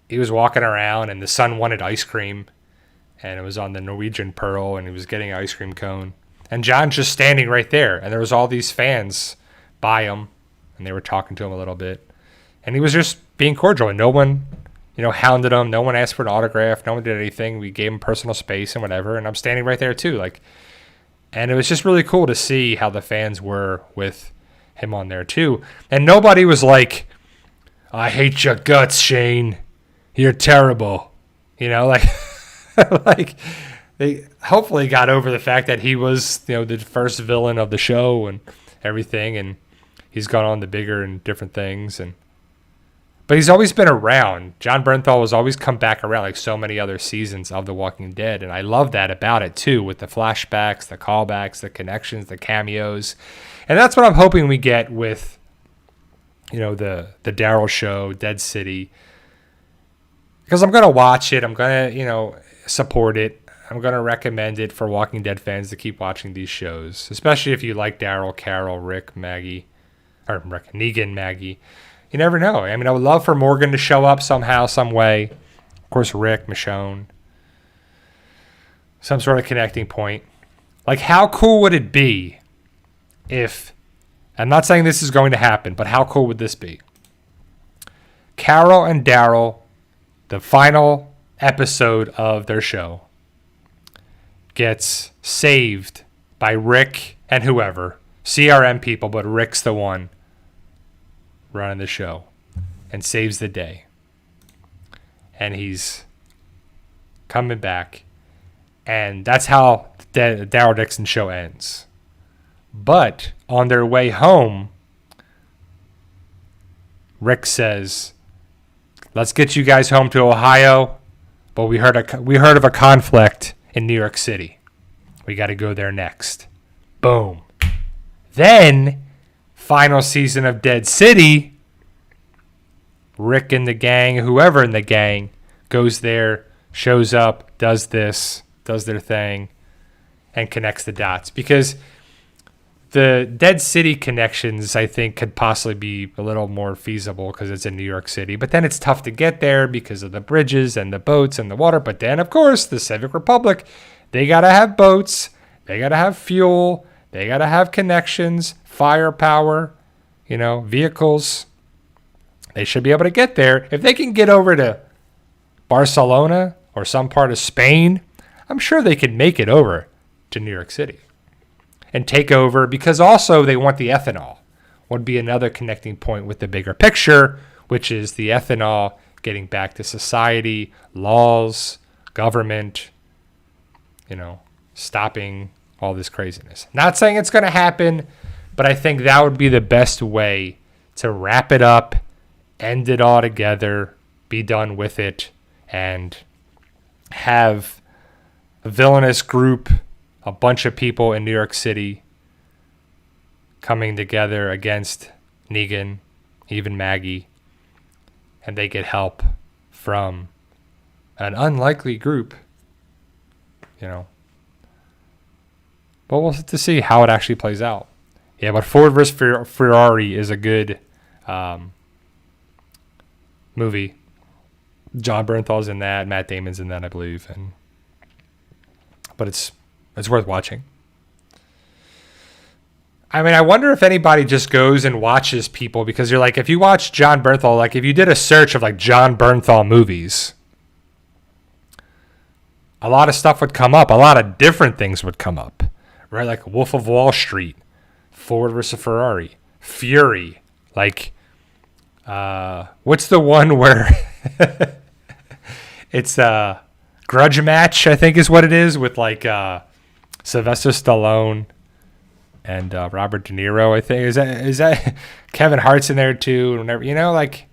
he was walking around, and the son wanted ice cream. And it was on the Norwegian Pearl, and he was getting an ice cream cone. And John's just standing right there. And there was all these fans by him, and they were talking to him a little bit. And he was just being cordial, and no one, hounded him. No one asked for an autograph. No one did anything. We gave him personal space and whatever. And I'm standing right there too. And it was just really cool to see how the fans were with him on there too. And nobody was like, I hate your guts, Shane. You're terrible. Like they hopefully got over the fact that he was, the first villain of the show and everything. And he's gone on to bigger and different things. And But he's always been around. John Bernthal has always come back around like so many other seasons of The Walking Dead. And I love that about it too, with the flashbacks, the callbacks, the connections, the cameos. And that's what I'm hoping we get with, you know, the Daryl show, Dead City. Because I'm going to watch it. I'm going to, you know, support it. I'm going to recommend it for Walking Dead fans to keep watching these shows. Especially if you like Daryl, Carol, Rick, Maggie. Or Rick, Negan, Maggie. You never know. I mean, I would love for Morgan to show up somehow, some way. Of course, Rick, Michonne. Some sort of connecting point. Like, how cool would it be if... I'm not saying this is going to happen, but how cool would this be? Carol and Daryl, the final episode of their show, gets saved by Rick and whoever. CRM people, but Rick's the one running the show and saves the day. And he's coming back. And that's how the Daryl Dixon show ends. But on their way home, Rick says, let's get you guys home to Ohio. But we heard of a conflict in New York City. We got to go there next. Boom. Then, final season of Dead City, Rick and the gang, whoever in the gang, goes there, shows up, does this, does their thing, and connects the dots. Because the Dead City connections, I think, could possibly be a little more feasible because it's in New York City. But then it's tough to get there because of the bridges and the boats and the water. But then, of course, the Civic Republic, they got to have boats, they got to have fuel, they got to have connections, firepower, you know, vehicles. They should be able to get there. If they can get over to Barcelona or some part of Spain, I'm sure they could make it over to New York City and take over, because also they want the ethanol. Would be another connecting point with the bigger picture, which is the ethanol getting back to society, laws, government, you know, stopping all this craziness. Not saying it's going to happen, but I think that would be the best way to wrap it up, end it all together, be done with it, and have a villainous group, a bunch of people in New York City coming together against Negan, even Maggie, and they get help from an unlikely group, you know. But we'll have to see how it actually plays out. Yeah, but Ford vs. Ferrari is a good movie. John Bernthal's in that. Matt Damon's in that, I believe. But it's worth watching. I mean, I wonder if anybody just goes and watches people, because you're like, if you watch John Bernthal, like if you did a search of like John Bernthal movies, a lot of stuff would come up. A lot of different things would come up. Right, like Wolf of Wall Street, Ford vs. Ferrari, Fury. Like, what's the one where it's a grudge match, I think is what it is, with like Sylvester Stallone and Robert De Niro, I think. Is that Kevin Hart's in there too? Whenever, you know, like,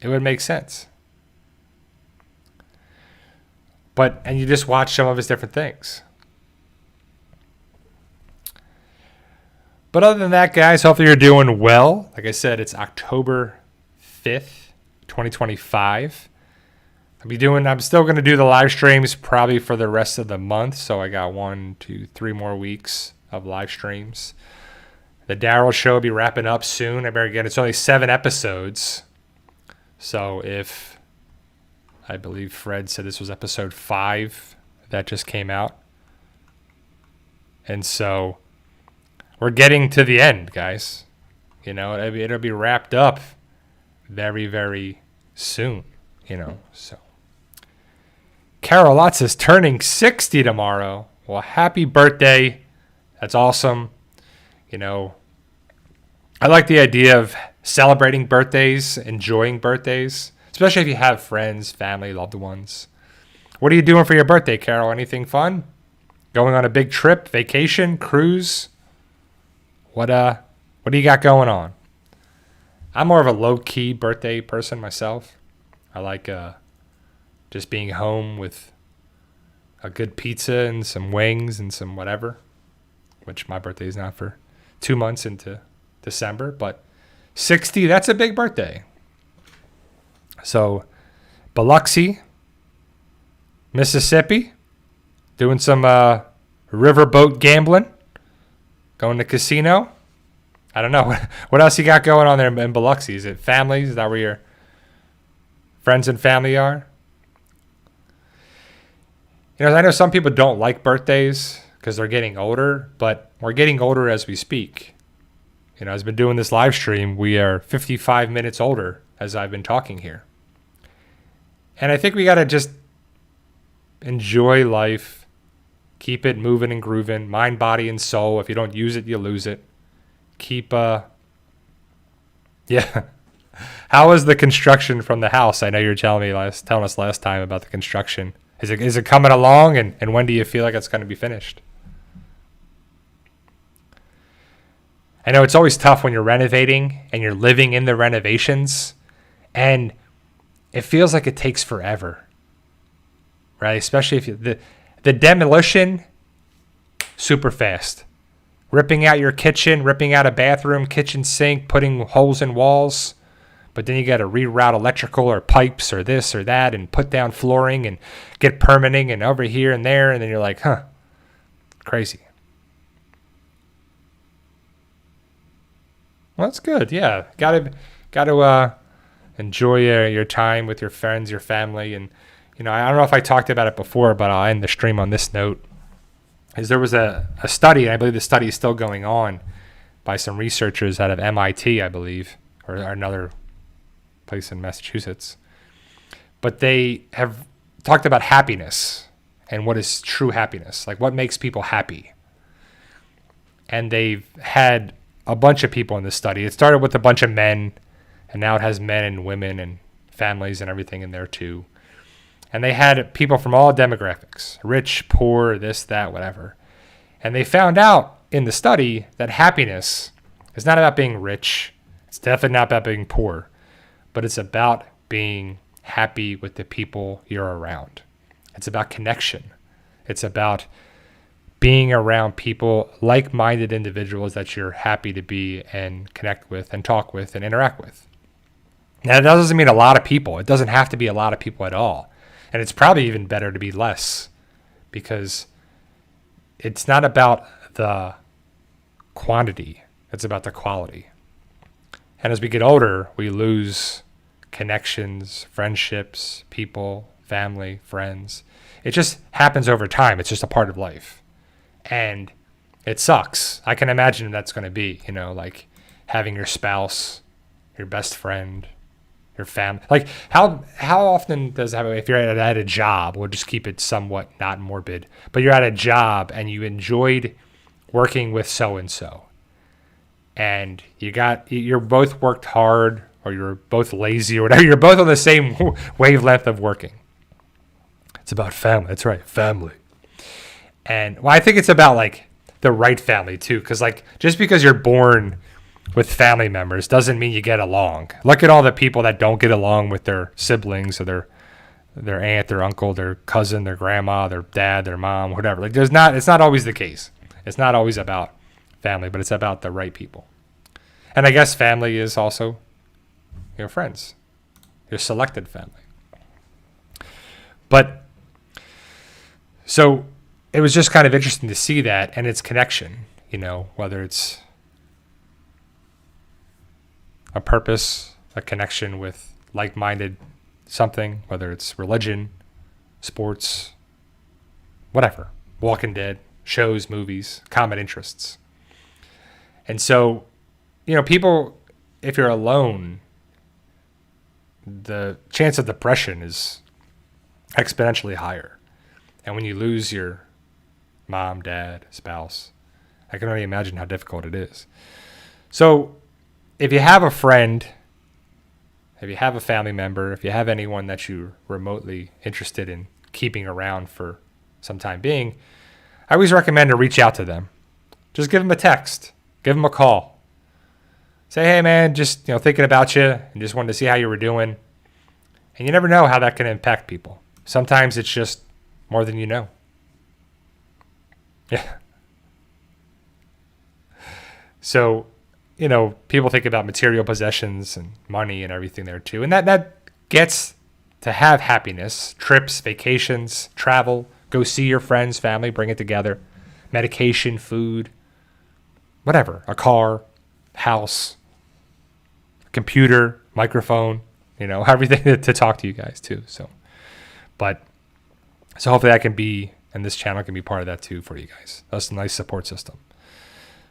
it would make sense. And you just watch some of his different things. But other than that, guys, hopefully you're doing well. Like I said, it's October 5th, 2025. I'm still going to do the live streams probably for the rest of the month. So I got 1, 2, 3 more weeks of live streams. The Daryl show will be wrapping up soon. I better get it's only 7 episodes. So I believe Fred said this was episode 5 that just came out. And so we're getting to the end, guys. You know, it'll be wrapped up very, very soon, you know. So Carol Lotz is turning 60 tomorrow. Well, happy birthday. That's awesome. You know, I like the idea of celebrating birthdays, enjoying birthdays, especially if you have friends, family, loved ones. What are you doing for your birthday, Carol? Anything fun? Going on a big trip, vacation, cruise? What do you got going on? I'm more of a low-key birthday person myself. I like just being home with a good pizza and some wings and some whatever, which my birthday is not for 2 months into December, but 60, that's a big birthday. So Biloxi, Mississippi, doing some riverboat gambling, going to casino. I don't know. What else you got going on there in Biloxi? Is it family? Is that where your friends and family are? You know, I know some people don't like birthdays because they're getting older, but we're getting older as we speak. You know, as I've been doing this live stream, we are 55 minutes older as I've been talking here. And I think we got to just enjoy life, keep it moving and grooving, mind, body, and soul. If you don't use it, you lose it. Keep, yeah. How is the construction from the house? I know you were telling us last time about the construction. Is it coming along, and when do you feel like it's going to be finished? I know it's always tough when you're renovating and you're living in the renovations, and it feels like it takes forever, right? Especially if the demolition, super fast. Ripping out your kitchen, ripping out a bathroom, kitchen sink, putting holes in walls. But then you got to reroute electrical or pipes or this or that and put down flooring and get permitting and over here and there. And then you're like, crazy. Well, that's good. Yeah. Got to enjoy your time with your friends, your family. And, you know, I don't know if I talked about it before, but I'll end the stream on this note. Is there was a study, and I believe the study is still going on by some researchers out of MIT, I believe, or another place in Massachusetts. But they have talked about happiness and what is true happiness, like what makes people happy. And they've had a bunch of people in this study. It started with a bunch of men, and now it has men and women and families and everything in there too. And they had people from all demographics, rich, poor, this, that, whatever. And they found out in the study that happiness is not about being rich. It's definitely not about being poor. But it's about being happy with the people you're around. It's about connection. It's about being around people, like-minded individuals that you're happy to be and connect with and talk with and interact with. Now, that doesn't mean a lot of people. It doesn't have to be a lot of people at all. And it's probably even better to be less, because it's not about the quantity. It's about the quality. And as we get older, we lose connections, friendships, people, family, friends. It just happens over time. It's just a part of life. And it sucks. I can imagine that's going to be, you know, like having your spouse, your best friend, your family. Like how often does that happen? If you're at a job, we'll just keep it somewhat not morbid, but you're at a job and you enjoyed working with so-and-so, and you're both worked hard, or you're both lazy or whatever. You're both on the same wavelength of working. It's about family. That's right. Family. And well, I think it's about like the right family too. Cause like, just because you're born with family members doesn't mean you get along. Look at all the people that don't get along with their siblings or their aunt, their uncle, their cousin, their grandma, their dad, their mom, whatever. Like it's not always the case. It's not always about family, but it's about the right people. And I guess family is also your friends, your selected family. But so it was just kind of interesting to see that and its connection, you know, whether it's a purpose, a connection with like-minded something, whether it's religion, sports, whatever, Walking Dead, shows, movies, common interests. And so, you know, people, if you're alone, the chance of depression is exponentially higher. And when you lose your mom, dad, spouse, I can only imagine how difficult it is. So if you have a friend, if you have a family member, if you have anyone that you're remotely interested in keeping around for some time being, I always recommend to reach out to them. Just give them a text. Give them a call. Say, hey man, just thinking about you and just wanted to see how you were doing. And you never know how that can impact people. Sometimes it's just more than you know. Yeah. So, people think about material possessions and money and everything there too. And that gets to have happiness, trips, vacations, travel, go see your friends, family, bring it together, medication, food, whatever, a car, house, computer, microphone, everything to talk to you guys too. So hopefully that can be, and this channel can be part of that too for you guys. That's a nice support system.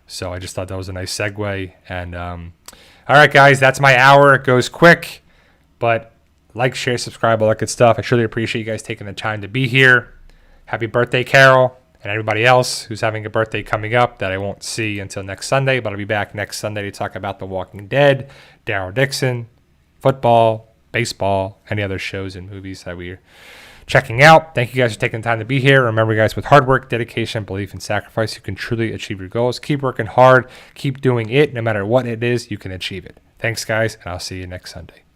So I just thought that was a nice segue. And all right, guys, that's my hour. It goes quick, but like, share, subscribe, all that good stuff. I truly appreciate you guys taking the time to be here. Happy birthday, Carol, and everybody else who's having a birthday coming up that I won't see until next Sunday, but I'll be back next Sunday to talk about The Walking Dead, Daryl Dixon, football, baseball, any other shows and movies that we're checking out. Thank you guys for taking the time to be here. Remember, guys, with hard work, dedication, belief, and sacrifice, you can truly achieve your goals. Keep working hard. Keep doing it. No matter what it is, you can achieve it. Thanks, guys, and I'll see you next Sunday.